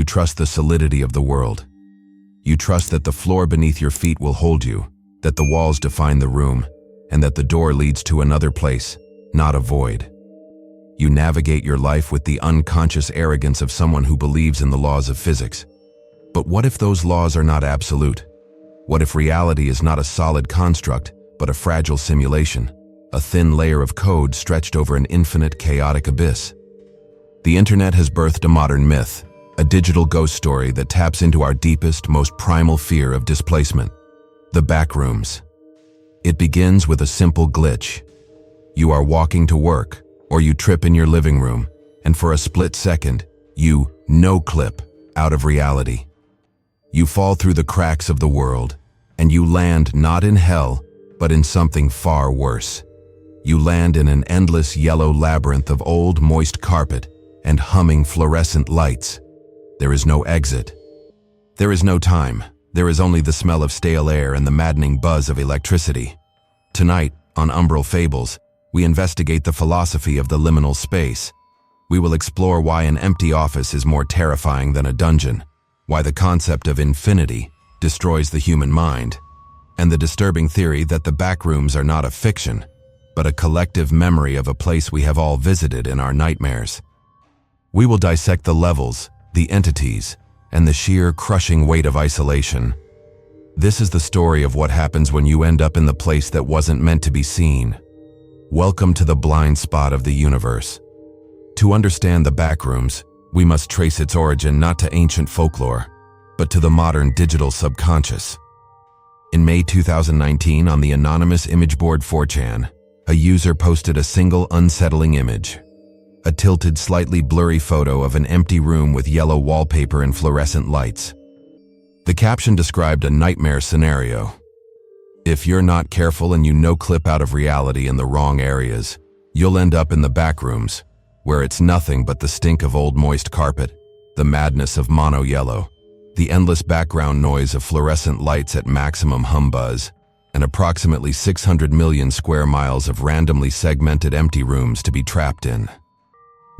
trust the solidity of the world. You trust that the floor beneath your feet will hold you, that the walls define the room, and that the door leads to another place, not a void. You navigate your life with the unconscious arrogance of someone who believes in the laws of physics. But what if those laws are not absolute? What if reality is not a solid construct, but a fragile simulation, a thin layer of code stretched over an infinite, chaotic abyss? The internet has birthed a modern myth, a digital ghost story that taps into our deepest, most primal fear of displacement: the backrooms. It begins with a simple glitch. You are walking to work, or you trip in your living room, and for a split second, you no-clip out of reality. You fall through the cracks of the world, and you land not in hell, but in something far worse. You land in an endless yellow labyrinth of old, moist carpet and humming fluorescent lights. There is no exit. There is no time. There is only the smell of stale air and the maddening buzz of electricity. Tonight, on Umbral Fables, we investigate the philosophy of the liminal space. We will explore why an empty office is more terrifying than a dungeon, why the concept of infinity destroys the human mind, and the disturbing theory that the backrooms are not a fiction, but a collective memory of a place we have all visited in our nightmares. We will dissect the levels, the entities, and the sheer crushing weight of isolation. This is the story of what happens when you end up in the place that wasn't meant to be seen. Welcome to the blind spot of the universe. To understand the backrooms, we must trace its origin not to ancient folklore, but to the modern digital subconscious. In May 2019, on the anonymous image board 4chan, a user posted a single unsettling image. A tilted, slightly blurry photo of an empty room with yellow wallpaper and fluorescent lights. The caption described a nightmare scenario. If you're not careful and you no-clip out of reality in the wrong areas, you'll end up in the backrooms, where it's nothing but the stink of old moist carpet, the madness of mono yellow, the endless background noise of fluorescent lights at maximum hum buzz, and approximately 600 million square miles of randomly segmented empty rooms to be trapped in.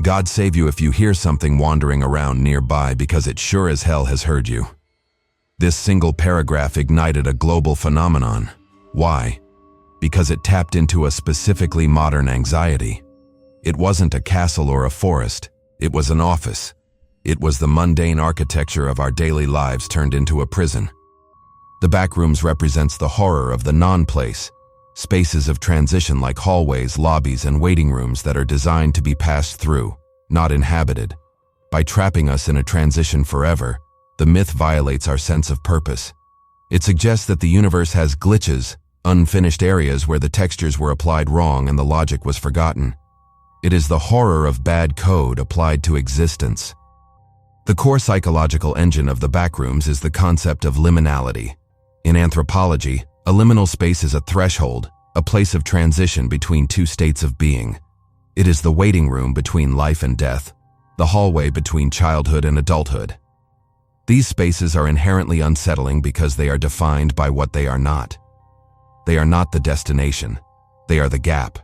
God save you if you hear something wandering around nearby, because it sure as hell has heard you. This single paragraph ignited a global phenomenon. Why? Because it tapped into a specifically modern anxiety. It wasn't a castle or a forest. It was an office. It was the mundane architecture of our daily lives turned into a prison. The backrooms represents the horror of the non-place, spaces of transition like hallways, lobbies, and waiting rooms that are designed to be passed through, not inhabited. By trapping us in a transition forever, the myth violates our sense of purpose. It suggests that the universe has glitches, unfinished areas where the textures were applied wrong and the logic was forgotten. It is the horror of bad code applied to existence. The core psychological engine of the backrooms is the concept of liminality. In anthropology, a liminal space is a threshold, a place of transition between two states of being. It is the waiting room between life and death, the hallway between childhood and adulthood. These spaces are inherently unsettling because they are defined by what they are not. They are not the destination. They are the gap.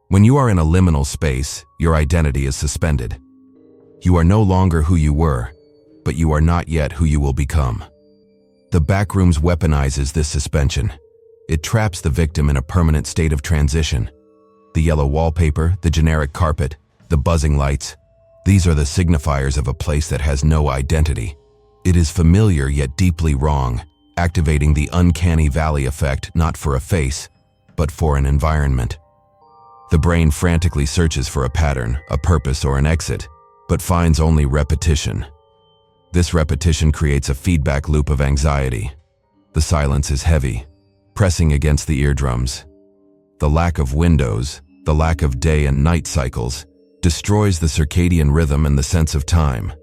When you are in a liminal space, your identity is suspended. You are no longer who you were, but you are not yet who you will become. The backrooms weaponizes this suspension. It traps the victim in a permanent state of transition. The yellow wallpaper, the generic carpet, the buzzing lights, these are the signifiers of a place that has no identity. It is familiar yet deeply wrong, activating the uncanny valley effect not for a face, but for an environment. The brain frantically searches for a pattern, a purpose, or an exit, but finds only repetition. This repetition creates a feedback loop of anxiety. The silence is heavy, pressing against the eardrums. The lack of windows, the lack of day and night cycles, destroys the circadian rhythm and the sense of time.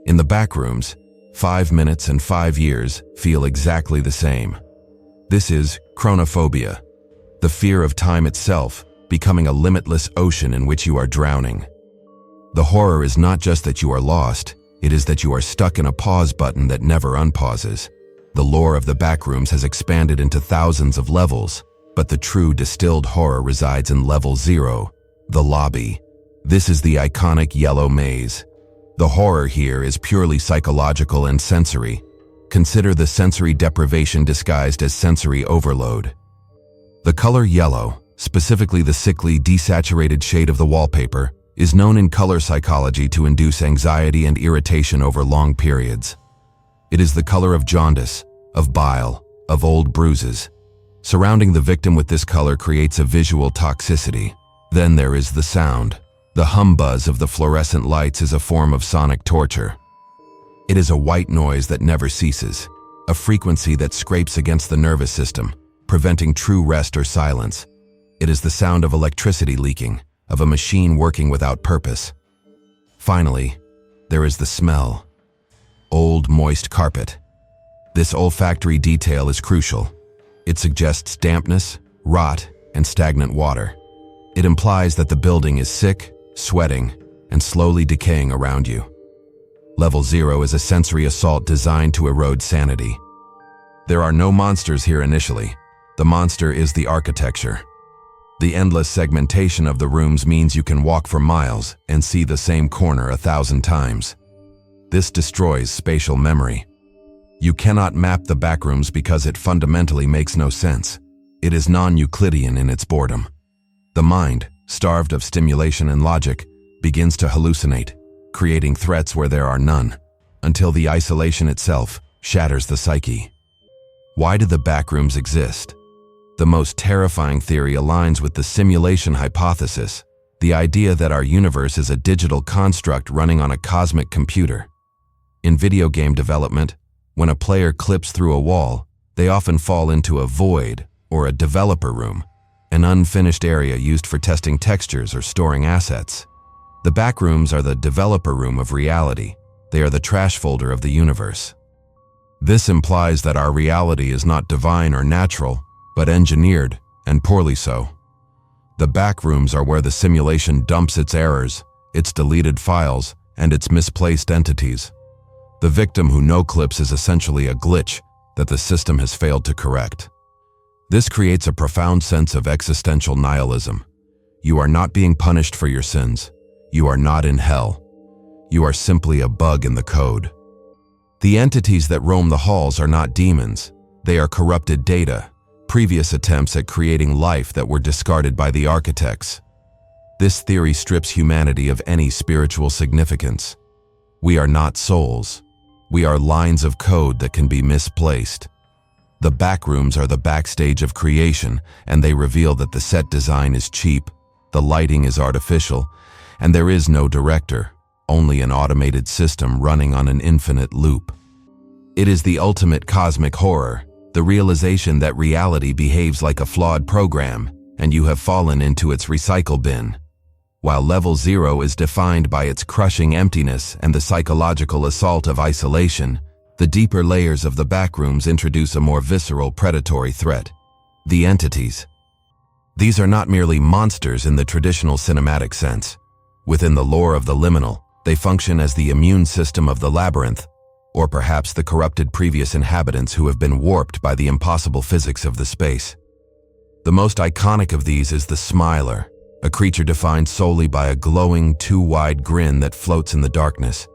In the backrooms, 5 minutes and 5 years feel exactly the same. This is chronophobia, the fear of time itself becoming a limitless ocean in which you are drowning. The horror is not just that you are lost, it is that you are stuck in a pause button that never unpauses. The lore of the backrooms has expanded into thousands of levels, but the true distilled horror resides in level 0, the lobby. This is the iconic yellow maze. The The horror here is purely psychological and sensory. Consider the sensory deprivation disguised as sensory overload. The color yellow, specifically the sickly, desaturated shade of the wallpaper, is known in color psychology to induce anxiety and irritation over long periods. It is the color of jaundice, of bile, of old bruises. Surrounding the victim with this color creates a visual toxicity. Then there is the sound. The hum buzz of the fluorescent lights is a form of sonic torture. It is a white noise that never ceases, a frequency that scrapes against the nervous system, preventing true rest or silence. It is the sound of electricity leaking, of a machine working without purpose. Finally, there is the smell. Old, moist carpet. This olfactory detail is crucial. It suggests dampness, rot, and stagnant water. It implies that the building is sick, sweating, and slowly decaying around you. Level 0 is a sensory assault designed to erode sanity. There are no monsters here initially. The monster is the architecture. The endless segmentation of the rooms means you can walk for miles and see the same corner 1,000 times. This destroys spatial memory. You cannot map the backrooms because it fundamentally makes no sense. It is non-Euclidean in its boredom. The mind, starved of stimulation and logic, begins to hallucinate, creating threats where there are none, until the isolation itself shatters the psyche. Why do the backrooms exist? The most terrifying theory aligns with the simulation hypothesis, the idea that our universe is a digital construct running on a cosmic computer. In video game development, when a player clips through a wall, they often fall into a void or a developer room, an unfinished area used for testing textures or storing assets. The backrooms are the developer room of reality. They are the trash folder of the universe. This implies that our reality is not divine or natural, but engineered, and poorly so. The backrooms are where the simulation dumps its errors, its deleted files, and its misplaced entities. The victim who no-clips is essentially a glitch that the system has failed to correct. This creates a profound sense of existential nihilism. You are not being punished for your sins. You are not in hell. You are simply a bug in the code. The entities that roam the halls are not demons. They are corrupted data, previous attempts at creating life that were discarded by the architects. This theory strips humanity of any spiritual significance. We are not souls. We are lines of code that can be misplaced. The backrooms are the backstage of creation, and they reveal that the set design is cheap, the lighting is artificial, and there is no director, only an automated system running on an infinite loop. It is the ultimate cosmic horror, the realization that reality behaves like a flawed program, and you have fallen into its recycle bin. While level 0 is defined by its crushing emptiness and the psychological assault of isolation, the deeper layers of the backrooms introduce a more visceral predatory threat: the entities. These are not merely monsters in the traditional cinematic sense. Within the lore of the liminal, they function as the immune system of the labyrinth, or perhaps the corrupted previous inhabitants who have been warped by the impossible physics of the space. The most iconic of these is the Smiler, a creature defined solely by a glowing, too-wide grin that floats in the darkness.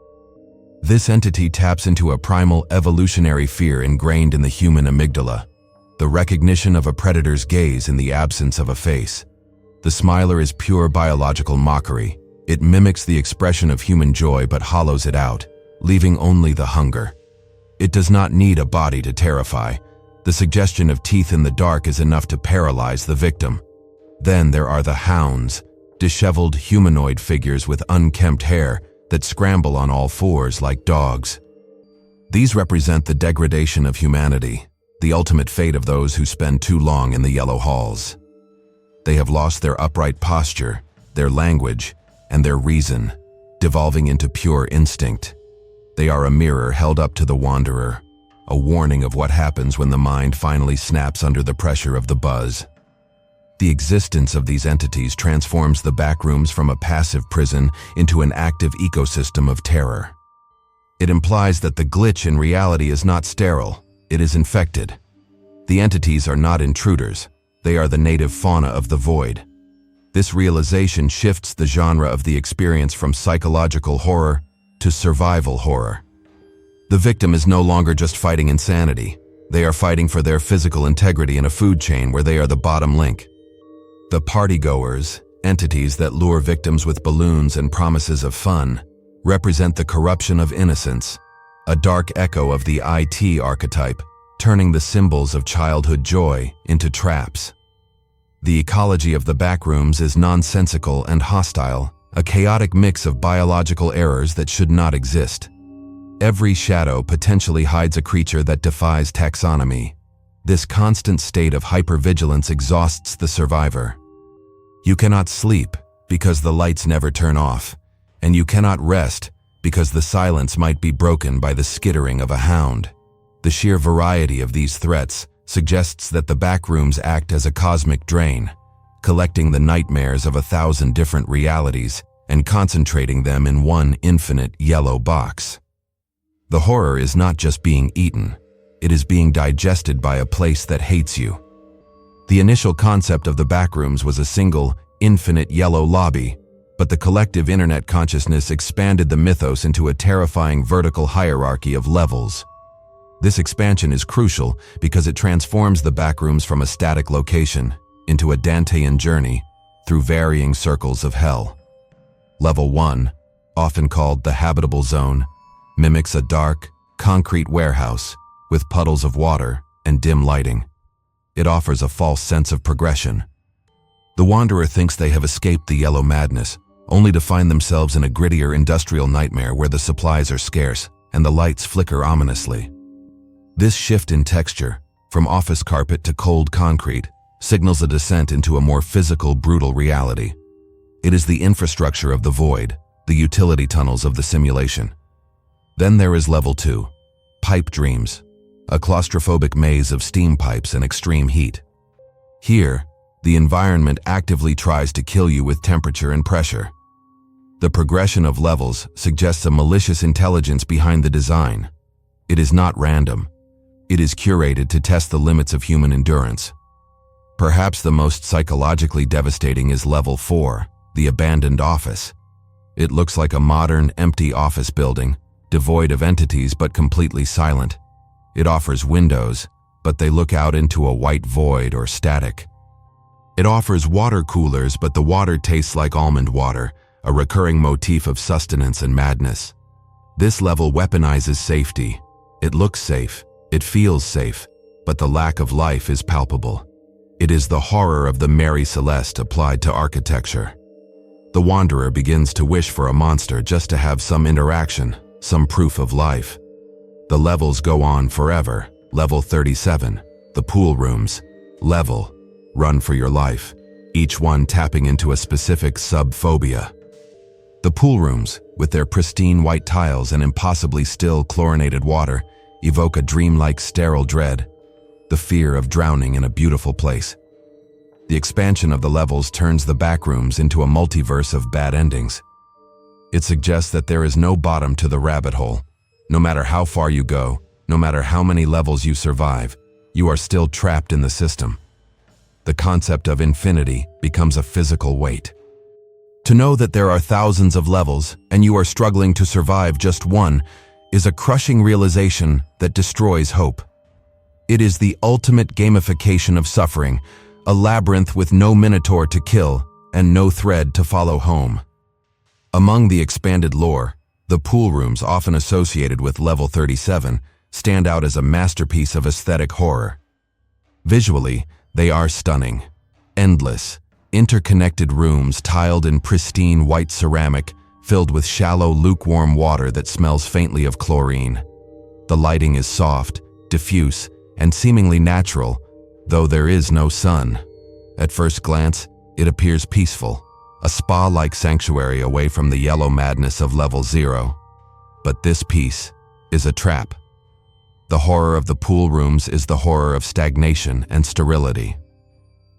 This entity taps into a primal evolutionary fear ingrained in the human amygdala, the recognition of a predator's gaze in the absence of a face. The Smiler is pure biological mockery. It mimics the expression of human joy but hollows it out, leaving only the hunger. It does not need a body to terrify. The suggestion of teeth in the dark is enough to paralyze the victim. Then there are the Hounds, disheveled humanoid figures with unkempt hair that scramble on all fours like dogs. These represent the degradation of humanity, the ultimate fate of those who spend too long in the yellow halls. They have lost their upright posture, their language, and their reason, devolving into pure instinct. They are a mirror held up to the wanderer, a warning of what happens when the mind finally snaps under the pressure of the buzz. The existence of these entities transforms the backrooms from a passive prison into an active ecosystem of terror. It implies that the glitch in reality is not sterile, it is infected. The entities are not intruders, they are the native fauna of the void. This realization shifts the genre of the experience from psychological horror to survival horror. The victim is no longer just fighting insanity. They are fighting for their physical integrity in a food chain where they are the bottom link. The partygoers, entities that lure victims with balloons and promises of fun, represent the corruption of innocence, a dark echo of the IT archetype, turning the symbols of childhood joy into traps. The ecology of the Backrooms is nonsensical and hostile, a chaotic mix of biological errors that should not exist. Every shadow potentially hides a creature that defies taxonomy. This constant state of hypervigilance exhausts the survivor. You cannot sleep because the lights never turn off, and you cannot rest because the silence might be broken by the skittering of a hound. The sheer variety of these threats suggests that the Backrooms act as a cosmic drain, collecting the nightmares of 1,000 different realities and concentrating them in one infinite yellow box. The horror is not just being eaten, it is being digested by a place that hates you. The initial concept of the Backrooms was a single, infinite yellow lobby, but the collective internet consciousness expanded the mythos into a terrifying vertical hierarchy of levels. This expansion is crucial because it transforms the Backrooms from a static location into a Dantean journey through varying circles of hell. Level 1, often called the habitable zone, mimics a dark, concrete warehouse with puddles of water and dim lighting. It offers a false sense of progression. The wanderer thinks they have escaped the yellow madness, only to find themselves in a grittier industrial nightmare where the supplies are scarce and the lights flicker ominously. This shift in texture, from office carpet to cold concrete, signals a descent into a more physical, brutal reality. It is the infrastructure of the void, the utility tunnels of the simulation. Then there is Level 2, Pipe Dreams, a claustrophobic maze of steam pipes and extreme heat. Here, the environment actively tries to kill you with temperature and pressure. The progression of levels suggests a malicious intelligence behind the design. It is not random. It is curated to test the limits of human endurance. Perhaps the most psychologically devastating is Level 4, the abandoned office. It looks like a modern, empty office building, devoid of entities but completely silent. It offers windows, but they look out into a white void or static. It offers water coolers, but the water tastes like almond water, a recurring motif of sustenance and madness. This level weaponizes safety. It looks safe. It feels safe, but the lack of life is palpable. It is the horror of the Mary Celeste applied to architecture. The wanderer begins to wish for a monster just to have some interaction, some proof of life. The levels go on forever. Level 37, the pool rooms. Level, run for your life, each one tapping into a specific sub-phobia. The pool rooms, with their pristine white tiles and impossibly still chlorinated water, evoke a dreamlike sterile dread, the fear of drowning in a beautiful place. The expansion of the levels turns the Backrooms into a multiverse of bad endings. It suggests that there is no bottom to the rabbit hole. No matter how far you go, no matter how many levels you survive, you are still trapped in the system. The concept of infinity becomes a physical weight. To know that there are thousands of levels and you are struggling to survive just one is a crushing realization that destroys hope. It is the ultimate gamification of suffering, a labyrinth with no minotaur to kill and no thread to follow home. Among the expanded lore, the pool rooms often associated with Level 37 stand out as a masterpiece of aesthetic horror. Visually, they are stunning. Endless, interconnected rooms tiled in pristine white ceramic, filled with shallow, lukewarm water that smells faintly of chlorine. The lighting is soft, diffuse, and seemingly natural, though there is no sun. At first glance, it appears peaceful, a spa-like sanctuary away from the yellow madness of Level 0. But this peace is a trap. The horror of the pool rooms is the horror of stagnation and sterility.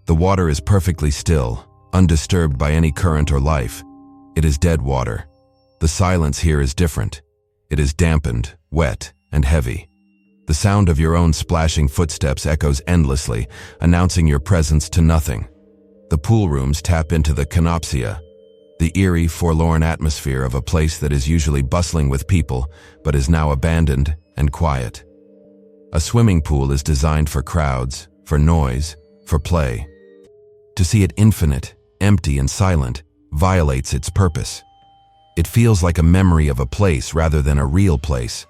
The water is perfectly still, undisturbed by any current or life. It is dead water. The silence here is different. It is dampened, wet, and heavy. The sound of your own splashing footsteps echoes endlessly, announcing your presence to nothing. The pool rooms tap into the canopsia, The eerie, forlorn atmosphere of a place that is usually bustling with people, but is now abandoned and quiet. A swimming pool is designed for crowds, for noise, for play. To see it infinite, empty, and silent violates its purpose. It feels like a memory of a place rather than a real place.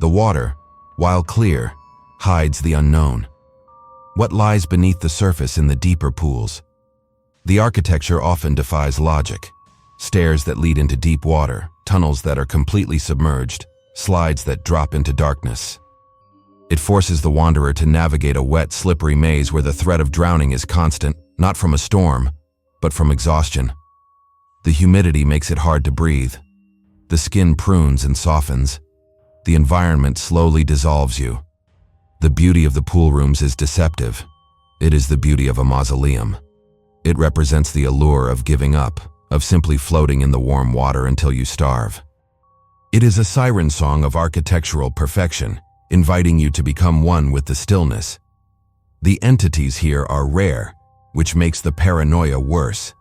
The water, while clear, hides the unknown. What lies beneath the surface in the deeper pools? The architecture often defies logic. Stairs that lead into deep water, tunnels that are completely submerged, slides that drop into darkness. It forces the wanderer to navigate a wet, slippery maze where the threat of drowning is constant, not from a storm, but from exhaustion. The humidity makes it hard to breathe. The skin prunes and softens. The environment slowly dissolves you. The beauty of the pool rooms is deceptive. It is the beauty of a mausoleum. It represents the allure of giving up, of simply floating in the warm water until you starve. It is a siren song of architectural perfection, inviting you to become one with the stillness. The entities here are rare, which makes the paranoia worse.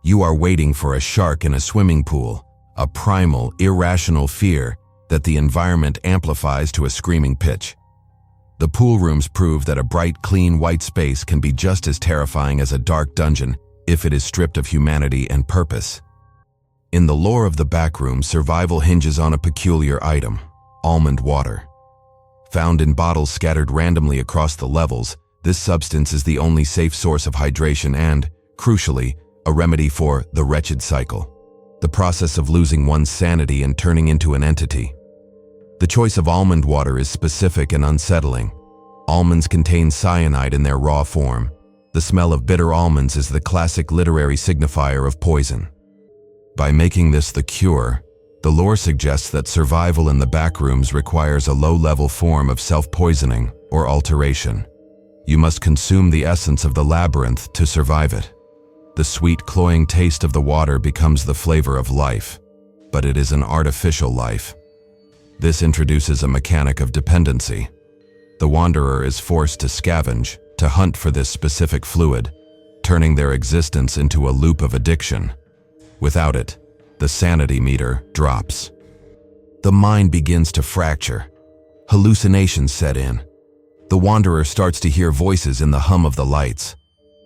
You are waiting for a shark in a swimming pool, a primal, irrational fear that the environment amplifies to a screaming pitch. The pool rooms prove that a bright, clean, white space can be just as terrifying as a dark dungeon if it is stripped of humanity and purpose. In the lore of the Backrooms, survival hinges on a peculiar item, almond water. Found in bottles scattered randomly across the levels, this substance is the only safe source of hydration and, crucially, a remedy for the wretched cycle, the process of losing one's sanity and turning into an entity. The choice of almond water is specific and unsettling. Almonds contain cyanide in their raw form. The smell of bitter almonds is the classic literary signifier of poison. By making this the cure, the lore suggests that survival in the Backrooms requires a low-level form of self-poisoning or alteration. You must consume the essence of the labyrinth to survive it. The sweet, cloying taste of the water becomes the flavor of life, but it is an artificial life. This introduces a mechanic of dependency. The wanderer is forced to scavenge, to hunt for this specific fluid, turning their existence into a loop of addiction. Without it, the sanity meter drops. The mind begins to fracture. Hallucinations set in. The wanderer starts to hear voices in the hum of the lights.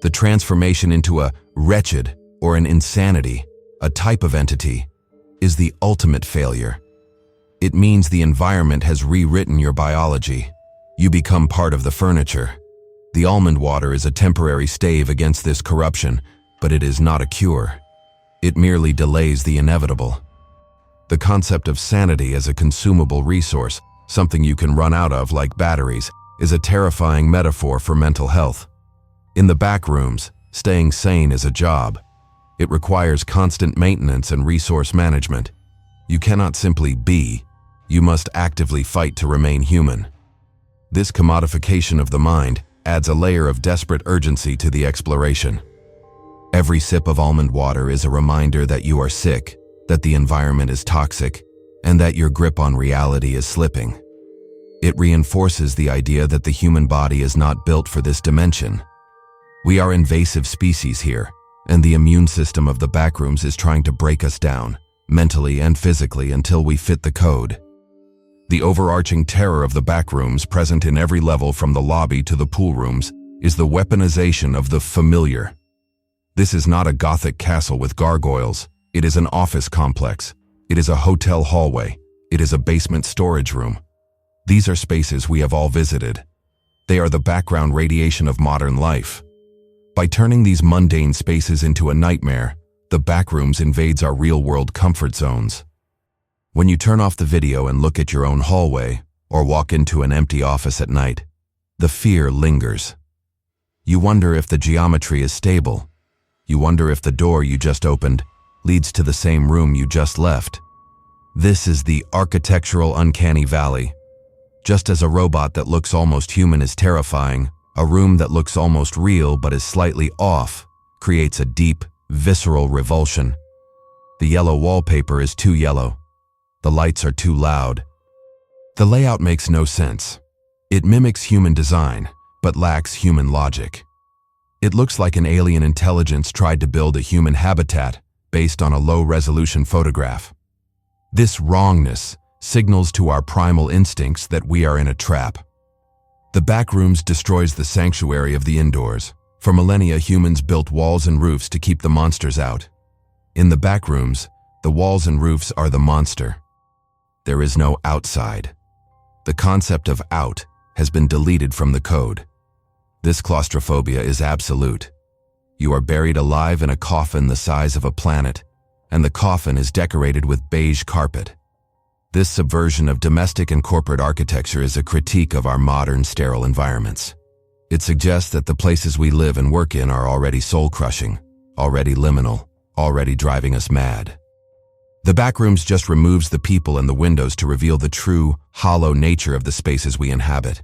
The transformation into a wretched or an insanity, a type of entity, is the ultimate failure. It means the environment has rewritten your biology. You become part of the furniture. The almond water is a temporary stave against this corruption, but it is not a cure. It merely delays the inevitable. The concept of sanity as a consumable resource, something you can run out of like batteries, is a terrifying metaphor for mental health. In the Backrooms, staying sane is a job. It requires constant maintenance and resource management. You cannot simply be. You must actively fight to remain human. This commodification of the mind adds a layer of desperate urgency to the exploration. Every sip of almond water is a reminder that you are sick, that the environment is toxic, and that your grip on reality is slipping. It reinforces the idea that the human body is not built for this dimension. We are invasive species here, and the immune system of the Backrooms is trying to break us down, mentally and physically, until we fit the code. The overarching terror of the Backrooms, present in every level from the lobby to the pool rooms, is the weaponization of the familiar. This is not a Gothic castle with gargoyles. It is an office complex. It is a hotel hallway. It is a basement storage room. These are spaces we have all visited. They are the background radiation of modern life. By turning these mundane spaces into a nightmare, the Backrooms invades our real-world comfort zones. When you turn off the video and look at your own hallway, or walk into an empty office at night, the fear lingers. You wonder if the geometry is stable. You wonder if the door you just opened leads to the same room you just left. This is the architectural uncanny valley. Just as a robot that looks almost human is terrifying, a room that looks almost real but is slightly off creates a deep, visceral revulsion. The yellow wallpaper is too yellow. The lights are too loud. The layout makes no sense. It mimics human design, but lacks human logic. It looks like an alien intelligence tried to build a human habitat based on a low-resolution photograph. This wrongness signals to our primal instincts that we are in a trap. The Backrooms destroys the sanctuary of the indoors. For millennia, humans built walls and roofs to keep the monsters out. In the Backrooms, the walls and roofs are the monster. There is no outside. The concept of out has been deleted from the code. This claustrophobia is absolute. You are buried alive in a coffin the size of a planet, and the coffin is decorated with beige carpet. This subversion of domestic and corporate architecture is a critique of our modern sterile environments. It suggests that the places we live and work in are already soul-crushing, already liminal, already driving us mad. The Backrooms just removes the people and the windows to reveal the true, hollow nature of the spaces we inhabit.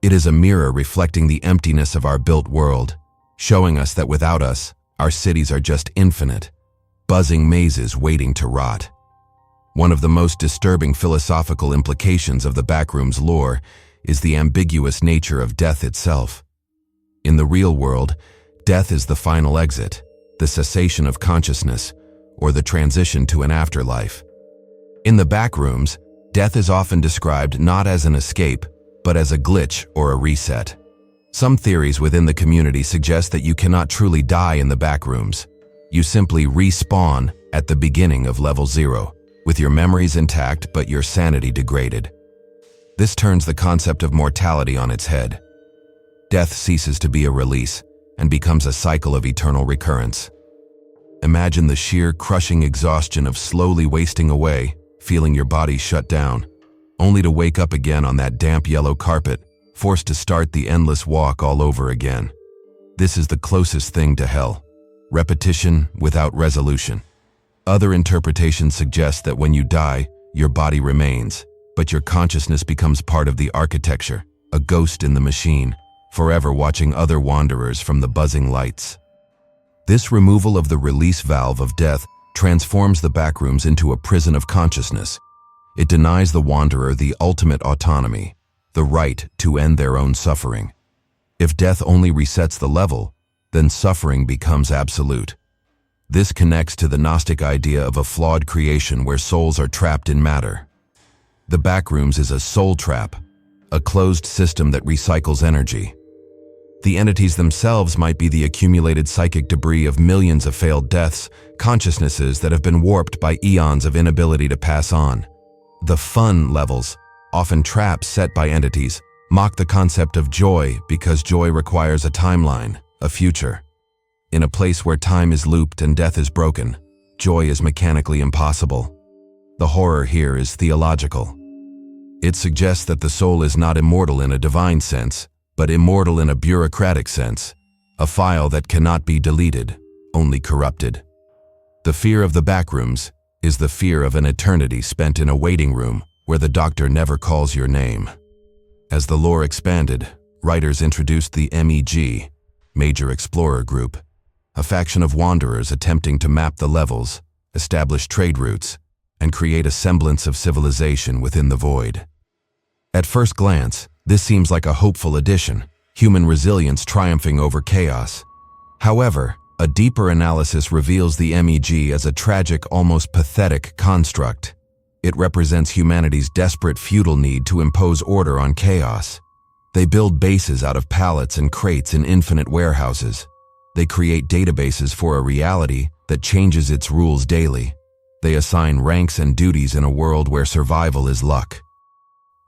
It is a mirror reflecting the emptiness of our built world, showing us that without us, our cities are just infinite, buzzing mazes waiting to rot. One of the most disturbing philosophical implications of the Backrooms lore is the ambiguous nature of death itself. In the real world, death is the final exit, the cessation of consciousness, or the transition to an afterlife. In the Backrooms, death is often described not as an escape, but as a glitch or a reset. Some theories within the community suggest that you cannot truly die in the Backrooms. You simply respawn at the beginning of level 0, with your memories intact but your sanity degraded. This turns the concept of mortality on its head. Death ceases to be a release and becomes a cycle of eternal recurrence. Imagine the sheer crushing exhaustion of slowly wasting away, feeling your body shut down, only to wake up again on that damp yellow carpet, forced to start the endless walk all over again. This is the closest thing to hell. Repetition without resolution. Other interpretations suggest that when you die, your body remains, but your consciousness becomes part of the architecture, a ghost in the machine, forever watching other wanderers from the buzzing lights. This removal of the release valve of death transforms the Backrooms into a prison of consciousness. It denies the wanderer the ultimate autonomy, the right to end their own suffering. If death only resets the level, then suffering becomes absolute. This connects to the Gnostic idea of a flawed creation where souls are trapped in matter. The Backrooms is a soul trap, a closed system that recycles energy. The entities themselves might be the accumulated psychic debris of millions of failed deaths, consciousnesses that have been warped by eons of inability to pass on. The fun levels, often traps set by entities, mock the concept of joy because joy requires a timeline, a future. In a place where time is looped and death is broken, joy is mechanically impossible. The horror here is theological. It suggests that the soul is not immortal in a divine sense, but immortal in a bureaucratic sense, a file that cannot be deleted, only corrupted. The fear of the Backrooms is the fear of an eternity spent in a waiting room where the doctor never calls your name. As the lore expanded, writers introduced the MEG, Major Explorer Group, a faction of wanderers attempting to map the levels, establish trade routes, and create a semblance of civilization within the void. At first glance, this seems like a hopeful addition, human resilience triumphing over chaos. However, a deeper analysis reveals the MEG as a tragic, almost pathetic construct. It represents humanity's desperate futile need to impose order on chaos. They build bases out of pallets and crates in infinite warehouses. They create databases for a reality that changes its rules daily. They assign ranks and duties in a world where survival is luck.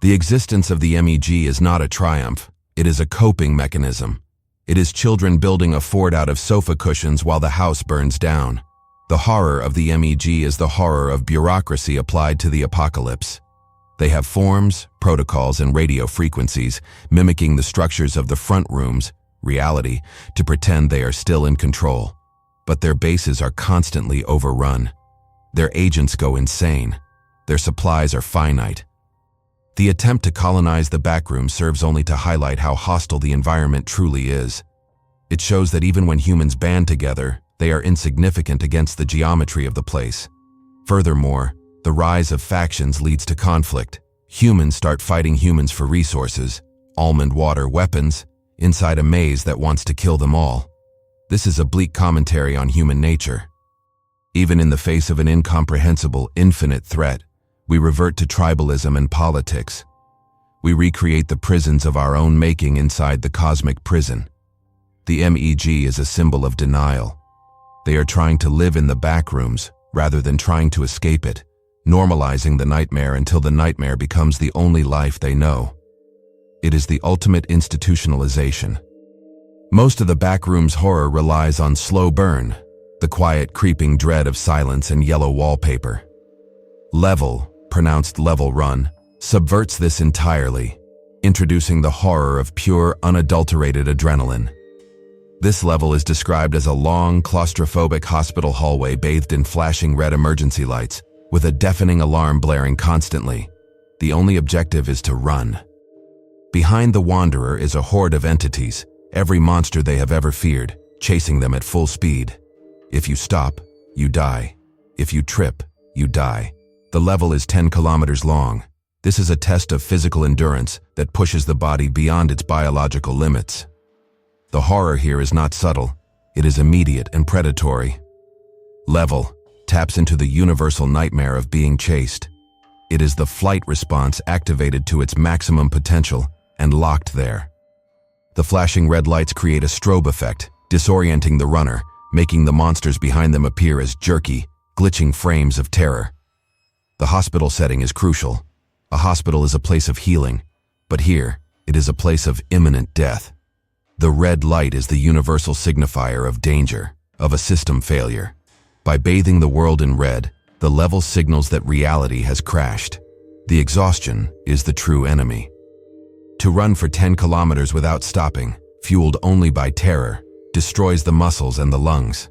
The existence of the MEG is not a triumph. It is a coping mechanism. It is children building a fort out of sofa cushions while the house burns down. The horror of the MEG is the horror of bureaucracy applied to the apocalypse. They have forms, protocols, and radio frequencies, mimicking the structures of the front rooms, reality, to pretend they are still in control. But their bases are constantly overrun. Their agents go insane. Their supplies are finite. The attempt to colonize the Backrooms serves only to highlight how hostile the environment truly is. It shows that even when humans band together, they are insignificant against the geometry of the place. Furthermore, the rise of factions leads to conflict. Humans start fighting humans for resources, almond water, weapons, inside a maze that wants to kill them all. This is a bleak commentary on human nature. Even in the face of an incomprehensible, infinite threat, we revert to tribalism and politics. We recreate the prisons of our own making inside the cosmic prison. The MEG is a symbol of denial. They are trying to live in the backrooms rather than trying to escape it, normalizing the nightmare until the nightmare becomes the only life they know. It is the ultimate institutionalization. Most of the backrooms horror relies on slow burn, the quiet creeping dread of silence and yellow wallpaper. Level, pronounced level run, subverts this entirely, introducing the horror of pure, unadulterated adrenaline. This level is described as a long, claustrophobic hospital hallway bathed in flashing red emergency lights, with a deafening alarm blaring constantly. The only objective is to run. Behind the Wanderer is a horde of entities, every monster they have ever feared, chasing them at full speed. If you stop, you die. If you trip, you die. The level is 10 kilometers long. This is a test of physical endurance that pushes the body beyond its biological limits. The horror here is not subtle. It is immediate and predatory. Level taps into the universal nightmare of being chased. It is the flight response activated to its maximum potential and locked there. The flashing red lights create a strobe effect, disorienting the runner, making the monsters behind them appear as jerky, glitching frames of terror. The hospital setting is crucial. A hospital is a place of healing, but here, it is a place of imminent death. The red light is the universal signifier of danger, of a system failure. By bathing the world in red, the level signals that reality has crashed. The exhaustion is the true enemy. To run for 10 kilometers without stopping, fueled only by terror, destroys the muscles and the lungs.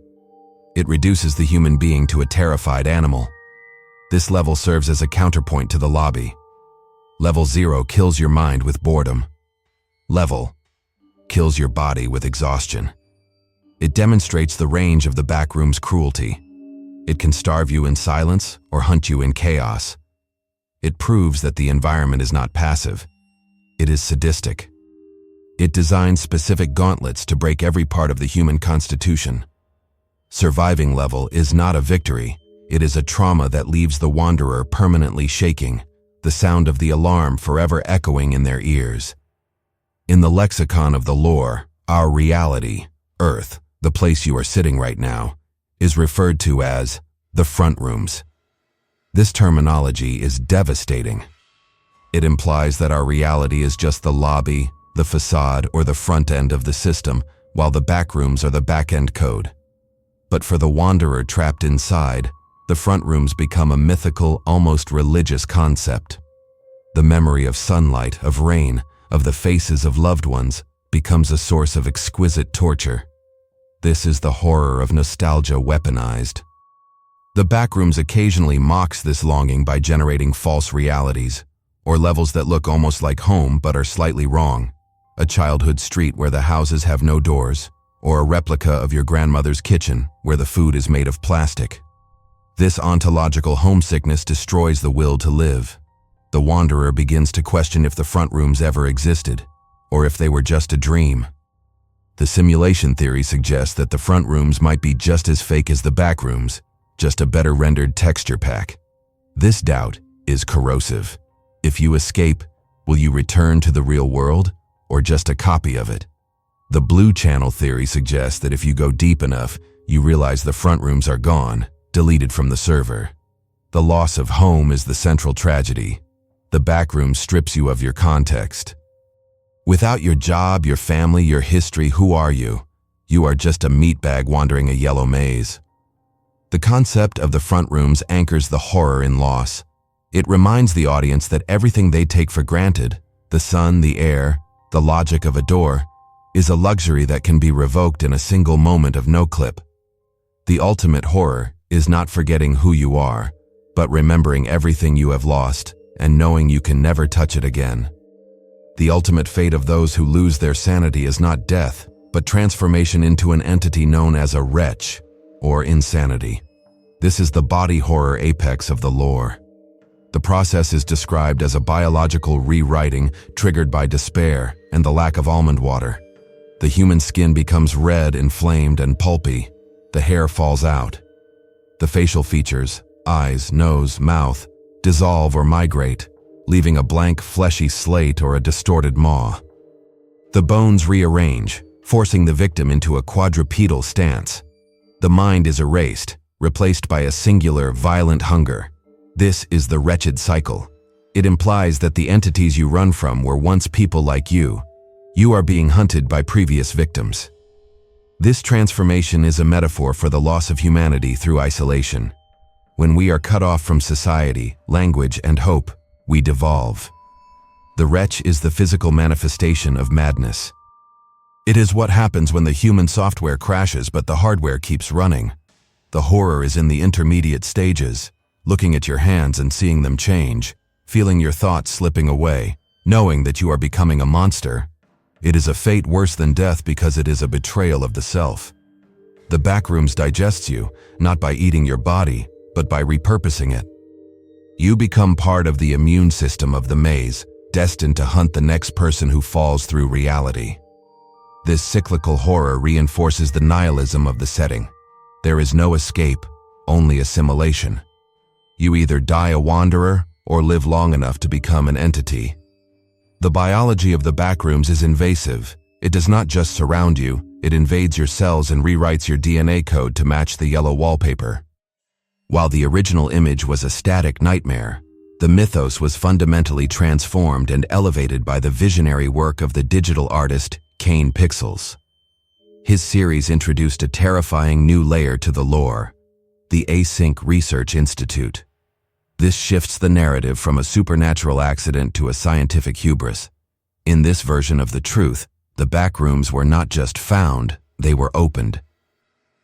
It reduces the human being to a terrified animal. This level serves as a counterpoint to the lobby. Level 0 kills your mind with boredom. Level kills your body with exhaustion. It demonstrates the range of the backroom's cruelty. It can starve you in silence or hunt you in chaos. It proves that the environment is not passive. It is sadistic. It designs specific gauntlets to break every part of the human constitution. Surviving level is not a victory. It is a trauma that leaves the Wanderer permanently shaking, the sound of the alarm forever echoing in their ears. In the lexicon of the lore, our reality, Earth, the place you are sitting right now, is referred to as the front rooms. This terminology is devastating. It implies that our reality is just the lobby, the facade, or the front end of the system, while the backrooms are the back-end code. But for the Wanderer trapped inside, the front rooms become a mythical, almost religious concept. The memory of sunlight, of rain, of the faces of loved ones becomes a source of exquisite torture. This is the horror of nostalgia weaponized. The backrooms occasionally mocks this longing by generating false realities, or levels that look almost like home but are slightly wrong. A childhood street where the houses have no doors, or a replica of your grandmother's kitchen where the food is made of plastic. This ontological homesickness destroys the will to live. The Wanderer begins to question if the front rooms ever existed, or if they were just a dream. The simulation theory suggests that the front rooms might be just as fake as the back rooms, just a better rendered texture pack. This doubt is corrosive. If you escape, will you return to the real world, or just a copy of it? The blue channel theory suggests that if you go deep enough, you realize the front rooms are gone, deleted from the server. The loss of home is the central tragedy. The back room strips you of your context. Without your job, your family, your history, who are you? You are just a meatbag wandering a yellow maze. The concept of the front rooms anchors the horror in loss. It reminds the audience that everything they take for granted, the sun, the air, the logic of a door, is a luxury that can be revoked in a single moment of no-clip. The ultimate horror is not forgetting who you are, but remembering everything you have lost and knowing you can never touch it again. The ultimate fate of those who lose their sanity is not death, but transformation into an entity known as a wretch, or insanity. This is the body horror apex of the lore. The process is described as a biological rewriting triggered by despair and the lack of almond water. The human skin becomes red, inflamed, and pulpy. The hair falls out. The facial features, eyes, nose, mouth, dissolve or migrate, leaving a blank fleshy slate or a distorted maw. The bones rearrange, forcing the victim into a quadrupedal stance. The mind is erased, replaced by a singular, violent hunger. This is the wretched cycle. It implies that the entities you run from were once people like you. You are being hunted by previous victims. This transformation is a metaphor for the loss of humanity through isolation. When we are cut off from society, language, and hope, we devolve. The wretch is the physical manifestation of madness. It is what happens when the human software crashes but the hardware keeps running. The horror is in the intermediate stages, looking at your hands and seeing them change, feeling your thoughts slipping away, knowing that you are becoming a monster. It is a fate worse than death because it is a betrayal of the self. The Backrooms digests you, not by eating your body, but by repurposing it. You become part of the immune system of the maze, destined to hunt the next person who falls through reality. This cyclical horror reinforces the nihilism of the setting. There is no escape, only assimilation. You either die a wanderer or live long enough to become an entity. The biology of the Backrooms is invasive. It does not just surround you, it invades your cells and rewrites your DNA code to match the yellow wallpaper. While the original image was a static nightmare, the mythos was fundamentally transformed and elevated by the visionary work of the digital artist Kane Pixels. His series introduced a terrifying new layer to the lore, the Async Research Institute. This shifts the narrative from a supernatural accident to a scientific hubris. In this version of the truth, the Backrooms were not just found, they were opened.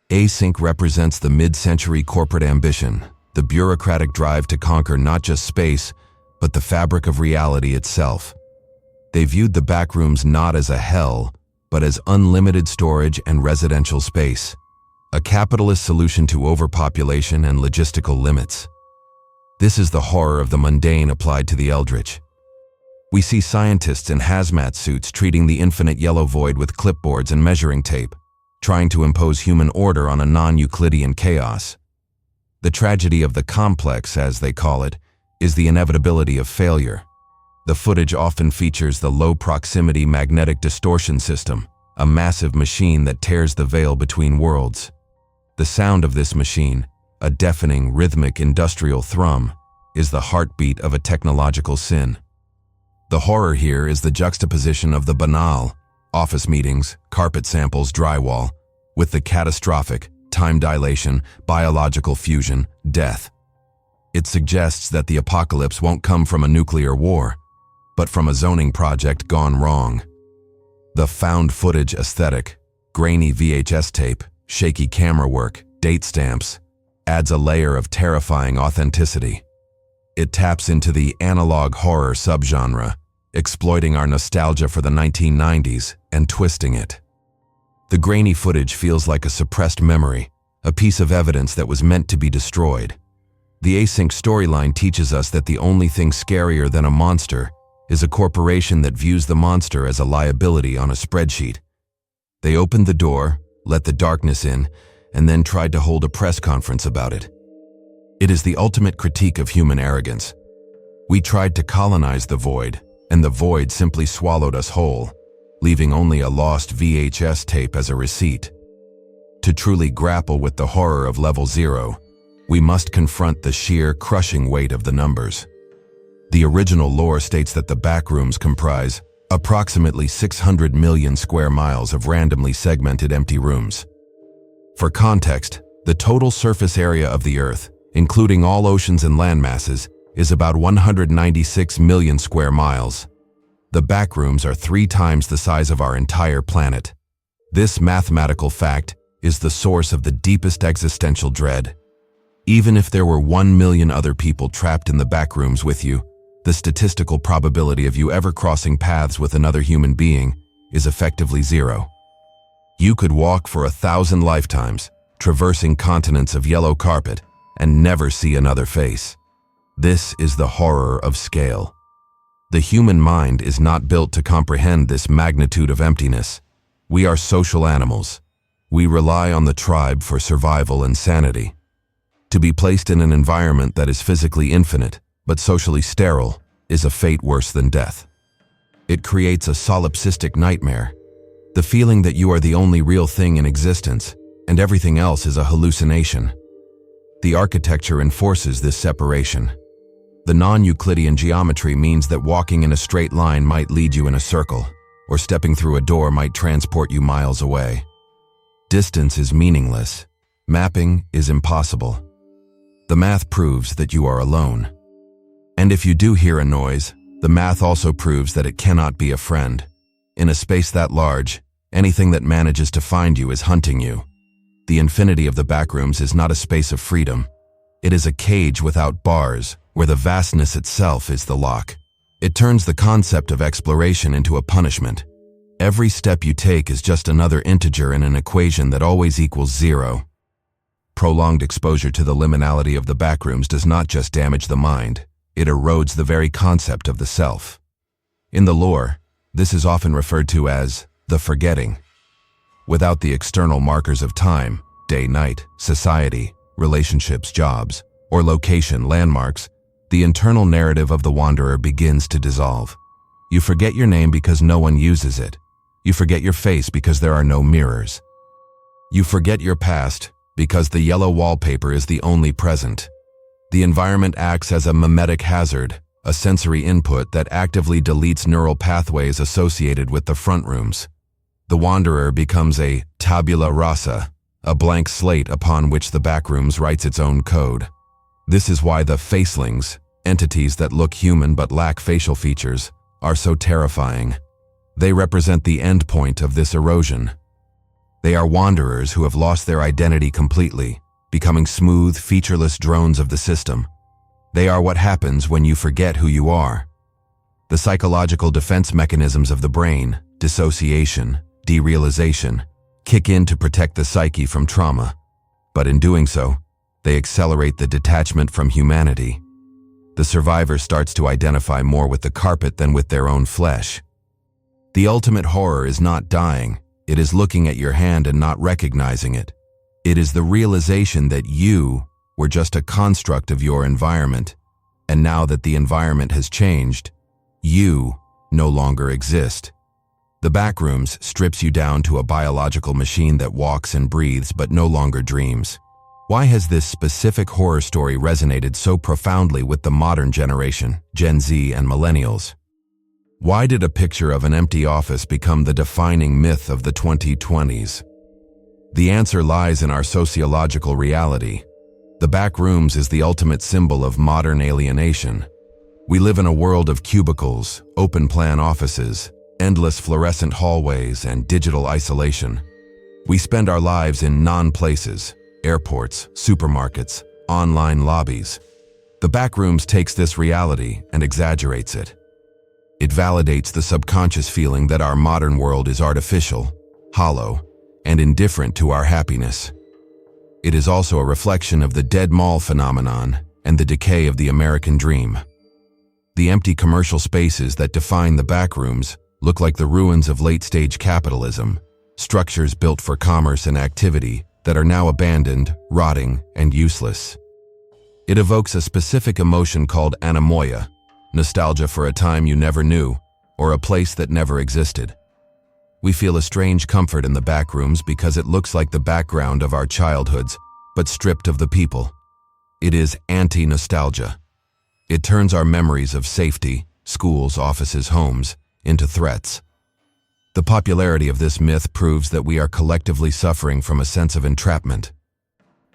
Async represents the mid-century corporate ambition, the bureaucratic drive to conquer not just space, but the fabric of reality itself. They viewed the Backrooms not as a hell, but as unlimited storage and residential space, a capitalist solution to overpopulation and logistical limits. This is the horror of the mundane applied to the eldritch. We see scientists in hazmat suits treating the infinite yellow void with clipboards and measuring tape, trying to impose human order on a non-Euclidean chaos. The tragedy of the complex, as they call it, is the inevitability of failure. The footage often features the low-proximity magnetic distortion system, a massive machine that tears the veil between worlds. The sound of this machine, a deafening, rhythmic industrial thrum, is the heartbeat of a technological sin. The horror here is the juxtaposition of the banal, office meetings, carpet samples, drywall, with the catastrophic, time dilation, biological fusion, death. It suggests that the apocalypse won't come from a nuclear war, but from a zoning project gone wrong. The found footage aesthetic, grainy VHS tape, shaky camera work, date stamps, adds a layer of terrifying authenticity. It taps into the analog horror subgenre, exploiting our nostalgia for the 1990s and twisting it. The grainy footage feels like a suppressed memory, a piece of evidence that was meant to be destroyed. The Async storyline teaches us that the only thing scarier than a monster is a corporation that views the monster as a liability on a spreadsheet. They opened the door, let the darkness in, and then tried to hold a press conference about it. It is the ultimate critique of human arrogance. We tried to colonize the void, and the void simply swallowed us whole, leaving only a lost VHS tape as a receipt. To truly grapple with the horror of Level 0, we must confront the sheer, crushing weight of the numbers. The original lore states that the Backrooms comprise approximately 600 million square miles of randomly segmented empty rooms. For context, the total surface area of the Earth, including all oceans and land masses, is about 196 million square miles. The Backrooms are 3 times the size of our entire planet. This mathematical fact is the source of the deepest existential dread. Even if there were 1 million other people trapped in the Backrooms with you, the statistical probability of you ever crossing paths with another human being is effectively 0. You could walk for 1,000 lifetimes, traversing continents of yellow carpet, and never see another face. This is the horror of scale. The human mind is not built to comprehend this magnitude of emptiness. We are social animals. We rely on the tribe for survival and sanity. To be placed in an environment that is physically infinite, but socially sterile, is a fate worse than death. It creates a solipsistic nightmare, the feeling that you are the only real thing in existence, and everything else is a hallucination. The architecture enforces this separation. The non-Euclidean geometry means that walking in a straight line might lead you in a circle, or stepping through a door might transport you miles away. Distance is meaningless. Mapping is impossible. The math proves that you are alone. And if you do hear a noise, the math also proves that it cannot be a friend. In a space that large, anything that manages to find you is hunting you. The infinity of the Backrooms is not a space of freedom. It is a cage without bars, where the vastness itself is the lock. It turns the concept of exploration into a punishment. Every step you take is just another integer in an equation that always equals 0. Prolonged exposure to the liminality of the Backrooms does not just damage the mind, it erodes the very concept of the self. In the lore, this is often referred to as the forgetting. Without the external markers of time, day, night, society, relationships, jobs, or location, landmarks, the internal narrative of the wanderer begins to dissolve. You forget your name because no one uses it. You forget your face because there are no mirrors. You forget your past because the yellow wallpaper is the only present. The environment acts as a mimetic hazard, a sensory input that actively deletes neural pathways associated with the front rooms. The wanderer becomes a tabula rasa, a blank slate upon which the Backrooms writes its own code. This is why the facelings, entities that look human but lack facial features, are so terrifying. They represent the end point of this erosion. They are wanderers who have lost their identity completely, becoming smooth, featureless drones of the system. They are what happens when you forget who you are. The psychological defense mechanisms of the brain, dissociation, derealization, kick in to protect the psyche from trauma. But in doing so, they accelerate the detachment from humanity. The survivor starts to identify more with the carpet than with their own flesh. The ultimate horror is not dying. It is looking at your hand and not recognizing it. It is the realization that you were just a construct of your environment, and now that the environment has changed, you no longer exist. The Backrooms strips you down to a biological machine that walks and breathes but no longer dreams. Why has this specific horror story resonated so profoundly with the modern generation, Gen Z and millennials? Why did a picture of an empty office become the defining myth of the 2020s? The answer lies in our sociological reality. The Backrooms is the ultimate symbol of modern alienation. We live in a world of cubicles, open-plan offices, endless fluorescent hallways, and digital isolation. We spend our lives in non-places, airports, supermarkets, online lobbies. The Backrooms takes this reality and exaggerates it. It validates the subconscious feeling that our modern world is artificial, hollow, and indifferent to our happiness. It is also a reflection of the dead mall phenomenon and the decay of the American dream. The empty commercial spaces that define the Backrooms look like the ruins of late-stage capitalism, structures built for commerce and activity that are now abandoned, rotting, and useless. It evokes a specific emotion called anemoia, nostalgia for a time you never knew, or a place that never existed. We feel a strange comfort in the Backrooms because it looks like the background of our childhoods, but stripped of the people. It is anti-nostalgia. It turns our memories of safety, schools, offices, homes, into threats. The popularity of this myth proves that we are collectively suffering from a sense of entrapment.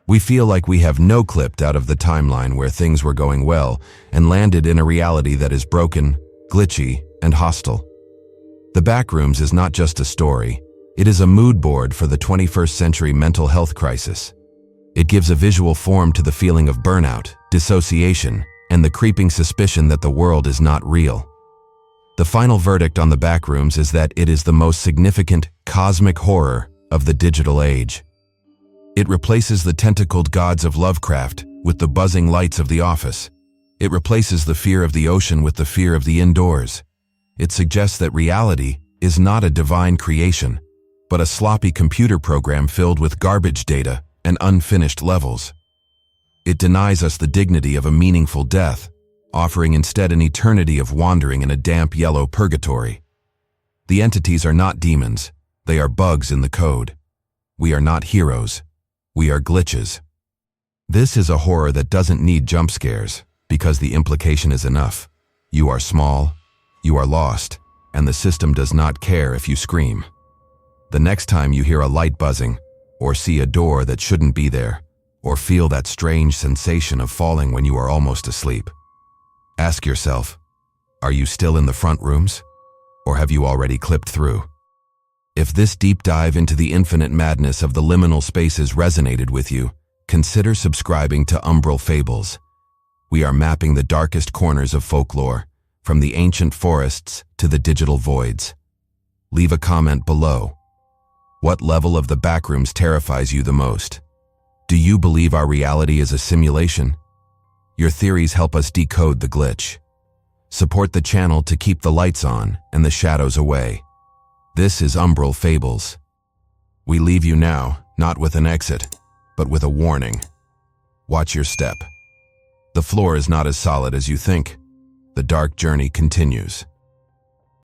We feel like we have no-clipped out of the timeline where things were going well and landed in a reality that is broken, glitchy, and hostile. The Backrooms is not just a story, it is a mood board for the 21st century mental health crisis. It gives a visual form to the feeling of burnout, dissociation, and the creeping suspicion that the world is not real. The final verdict on the Backrooms is that it is the most significant cosmic horror of the digital age. It replaces the tentacled gods of Lovecraft with the buzzing lights of The Office. It replaces the fear of the ocean with the fear of the indoors. It suggests that reality is not a divine creation, but a sloppy computer program filled with garbage data and unfinished levels. It denies us the dignity of a meaningful death, offering instead an eternity of wandering in a damp yellow purgatory. The entities are not demons, they are bugs in the code. We are not heroes, we are glitches. This is a horror that doesn't need jump scares, because the implication is enough. You are small, you are lost, and the system does not care if you scream. The next time you hear a light buzzing, or see a door that shouldn't be there, or feel that strange sensation of falling when you are almost asleep, ask yourself, are you still in the front rooms? Or have you already clipped through? If this deep dive into the infinite madness of the liminal spaces resonated with you, consider subscribing to Umbral Fables. We are mapping the darkest corners of folklore, from the ancient forests to the digital voids. Leave a comment below. What level of the Backrooms terrifies you the most? Do you believe our reality is a simulation? Your theories help us decode the glitch. Support the channel to keep the lights on and the shadows away. This is Umbral Fables. We leave you now, not with an exit, but with a warning. Watch your step. The floor is not as solid as you think. The dark journey continues.